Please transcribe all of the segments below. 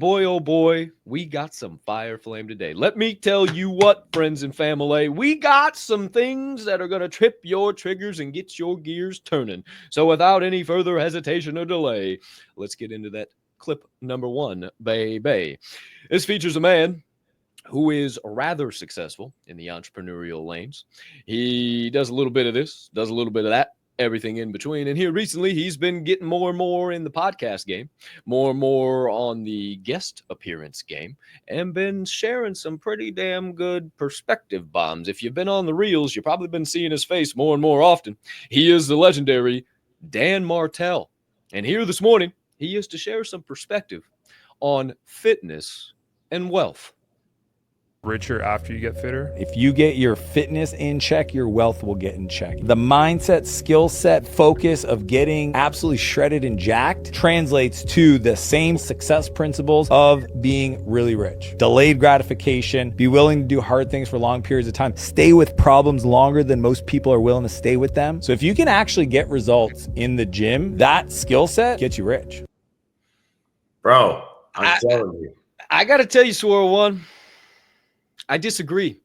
Boy, oh boy, we got some fire flame today. Let me tell you what, friends and family, we got some things that are going to trip your triggers and get your gears turning. So without any further hesitation or delay, let's get into that clip number one, baby. This features a man who is rather successful in the entrepreneurial lanes. He does a little bit of this, does a little bit of that, everything in between. And here recently, he's been getting more and more in the podcast game, more and more on the guest appearance game, and been sharing some pretty damn good perspective bombs. If you've been on the reels, you've probably been seeing his face more and more often. He is the legendary Dan Martell. And here this morning, he is to share some perspective on fitness and wealth. Richer after you get fitter? If you get your fitness in check, your wealth will get in check. The mindset, skill set, focus of getting absolutely shredded and jacked translates to the same success principles of being really rich. Delayed gratification, be willing to do hard things for long periods of time, stay with problems longer than most people are willing to stay with them. So if you can actually get results in the gym, that skill set gets you rich. Bro, I'm telling you. I got to tell you, Swirl One, I disagree.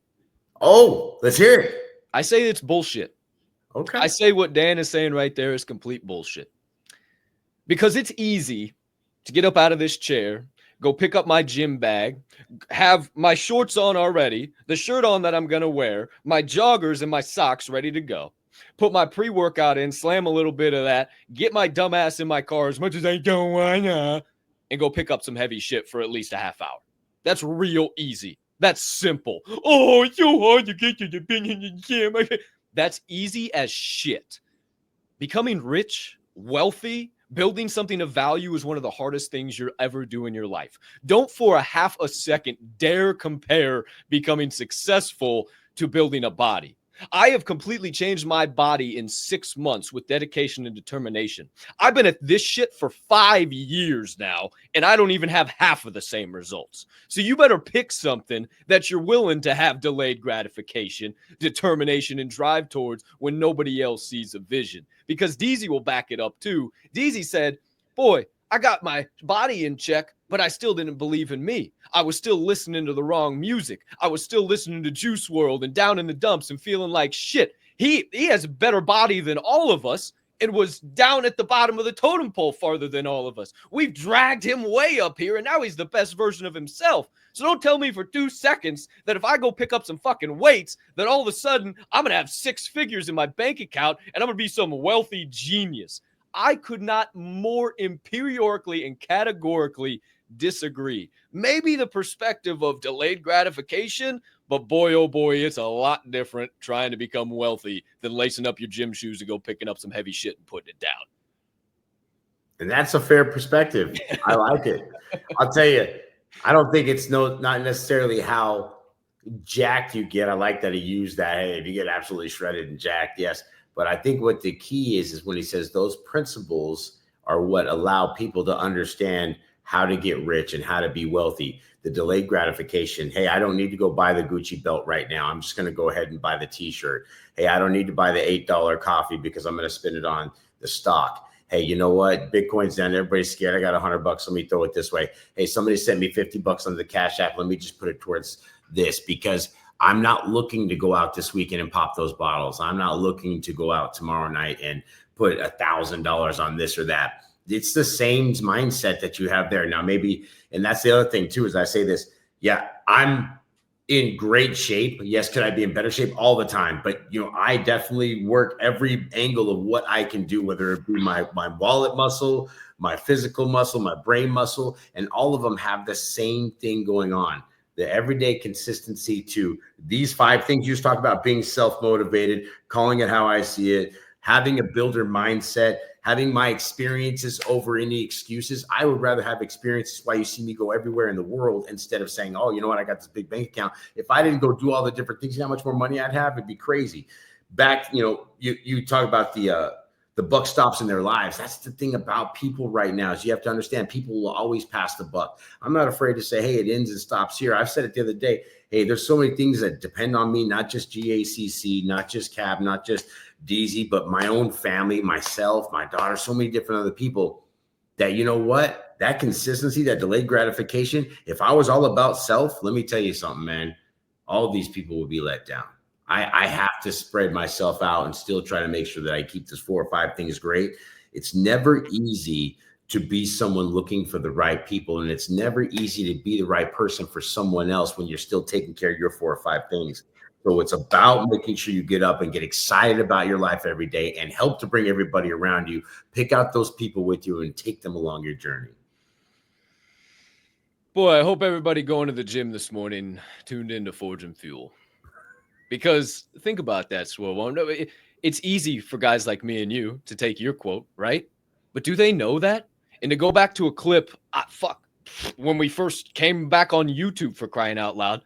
Oh, let's hear it. I say it's bullshit. Okay. I say what Dan is saying right there is complete bullshit. Because it's easy to get up out of this chair, go pick up my gym bag, have my shorts on already, the shirt on that I'm going to wear, my joggers and my socks ready to go, put my pre-workout in, slam a little bit of that, get my dumb ass in my car as much as I don't want to, and go pick up some heavy shit for at least a half hour. That's real easy. That's simple. Oh, it's so hard to get to the bin in the gym. That's easy as shit. Becoming rich, wealthy, building something of value is one of the hardest things you'll ever do in your life. Don't for a half a second dare compare becoming successful to building a body. I have completely changed my body in 6 months with dedication and determination. I've been at this shit for 5 years now, and I don't even have half of the same results. So you better pick something that you're willing to have delayed gratification, determination, and drive towards when nobody else sees a vision. Because Deezy will back it up too. Deezy said, boy, I got my body in check, but I still didn't believe in me. I was still listening to the wrong music. I was still listening to Juice WRLD and Down in the Dumps and feeling like shit. He has a better body than all of us and was down at the bottom of the totem pole farther than all of us. We've dragged him way up here, and now he's the best version of himself. So don't tell me for 2 seconds that if I go pick up some fucking weights, that all of a sudden I'm going to have 6 figures in my bank account and I'm going to be some wealthy genius. I could not more empirically and categorically disagree. Maybe the perspective of delayed gratification, but boy, oh boy, it's a lot different trying to become wealthy than lacing up your gym shoes and go picking up some heavy shit and putting it down. And that's a fair perspective. I like it. I'll tell you, I don't think it's not necessarily how jacked you get. I like that he used that. Hey, if you get absolutely shredded and jacked, yes. But I think what the key is when he says those principles are what allow people to understand how to get rich and how to be wealthy. The delayed gratification. Hey, I don't need to go buy the Gucci belt right now. I'm just going to go ahead and buy the t-shirt. Hey, I don't need to buy the $8 coffee because I'm going to spend it on the stock. Hey, you know what? Bitcoin's down. Everybody's scared. I got $100. Let me throw it this way. Hey, somebody sent me $50 on the Cash App. Let me just put it towards this because I'm not looking to go out this weekend and pop those bottles. I'm not looking to go out tomorrow night and put $1,000 on this or that. It's the same mindset that you have there. Now, maybe, and that's the other thing too, is I say this, yeah, I'm in great shape. Yes, could I be in better shape all the time? But, you know, I definitely work every angle of what I can do, whether it be my wallet muscle, my physical muscle, my brain muscle, and all of them have the same thing going on. The everyday consistency to these 5 things you just talked about, being self-motivated, calling it how I see it, having a builder mindset, having my experiences over any excuses. I would rather have experiences. Why you see me go everywhere in the world instead of saying, oh, you know what, I got this big bank account. If I didn't go do all the different things, you know how much more money I'd have? It'd be crazy. Back, you know, you talk about the buck stops in their lives. That's the thing about people right now is you have to understand people will always pass the buck. I'm not afraid to say, hey, it ends and stops here. I've said it the other day. Hey, there's so many things that depend on me, not just GACC, not just Capp, not just DZ, but my own family, myself, my daughter, so many different other people. that, you know what, that consistency, that delayed gratification, if I was all about self, let me tell you something, man, all these people would be let down. I have to spread myself out and still try to make sure that I keep this 4 or 5 things great. It's never easy to be someone looking for the right people. And it's never easy to be the right person for someone else when you're still taking care of your 4 or 5 things. So it's about making sure you get up and get excited about your life every day and help to bring everybody around you. Pick out those people with you and take them along your journey. Boy, I hope everybody going to the gym this morning tuned into Forge and Fuel. Because think about that, Swirl One. It's easy for guys like me and you to take your quote, right? But do they know that? And to go back to a clip, when we first came back on YouTube, for crying out loud,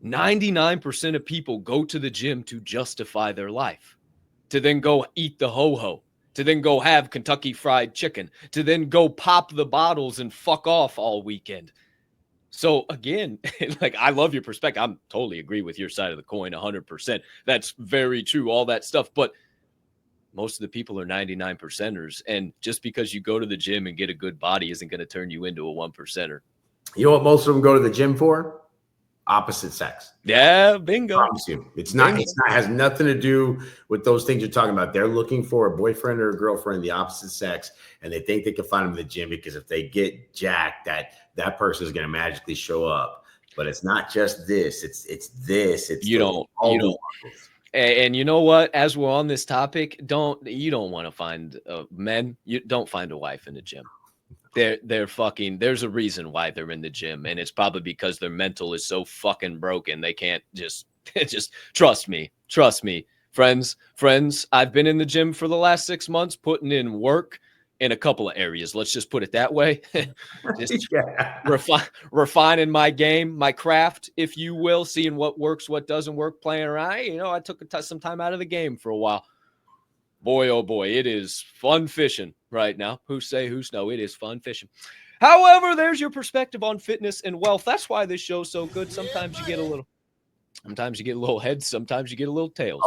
99% of people go to the gym to justify their life, to then go eat the ho-ho, to then go have Kentucky Fried Chicken, to then go pop the bottles and fuck off all weekend. So again, like, I love your perspective. I'm totally agree with your side of the coin 100%. That's very true, all that stuff. But most of the people are 99%ers. And just because you go to the gym and get a good body isn't going to turn you into a 1%er. You know what most of them go to the gym for? Opposite sex. Yeah, bingo. I promise you. It's not has nothing to do with those things you're talking about. They're looking for a boyfriend or a girlfriend of the opposite sex, and they think they can find them in the gym because if they get jacked, that person is going to magically show up. But it's not just this. It's this. It's you don't. And you know what? As we're on this topic, you don't want to find men. You don't find a wife in the gym. They're fucking, there's a reason why they're in the gym, and it's probably because their mental is so fucking broken. They can't just trust me, friends. I've been in the gym for the last 6 months, putting in work in a couple of areas. Let's just put it that way. Just refining my game, my craft, if you will, seeing what works, what doesn't work, playing around. You know, I took some time out of the game for a while. Boy, oh boy, it is fun fishing right now. Who's no? It is fun fishing. However, there's your perspective on fitness and wealth. That's why this show's so good. Sometimes you get a little heads, sometimes you get a little tails.